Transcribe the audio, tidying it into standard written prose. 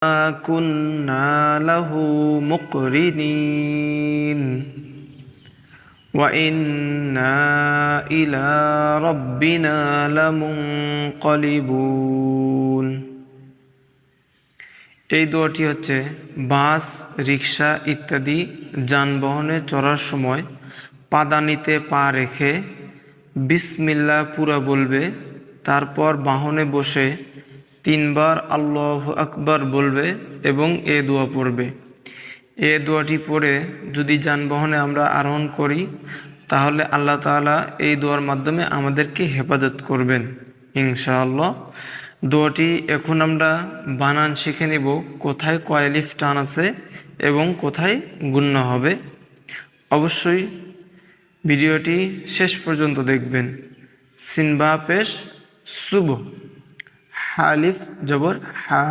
كنا له مقرنين وإنا إلى ربنا لمنقلبون। এই দোয়াটি হচ্ছে বাস, রিক্সা ইত্যাদি যানবাহনে চড়ার সময় পাদানিতে পা রেখে বিসমিল্লাহ পুরা বলবে, তারপর বাহনে বসে 3 বার আল্লাহু আকবার বলবে এবং এ দোয়া পড়বে। এ দোয়াটি পড়ে যদি যানবাহনে আমরা আরোহণ করি তাহলে আল্লাহ তাআলা এই দোয়ার মাধ্যমে আমাদেরকে হেফাজত করবেন ইনশাআল্লাহ। দোয়াটি এখন আমরা বানান শিখে নিব, কোথায় কয় আলিফ টান আছে এবং কোথায় গুণনা হবে। অবশ্যই ভিডিওটি শেষ পর্যন্ত দেখবেন। সিন বা পেশ সুব, হালিফ জবর হা,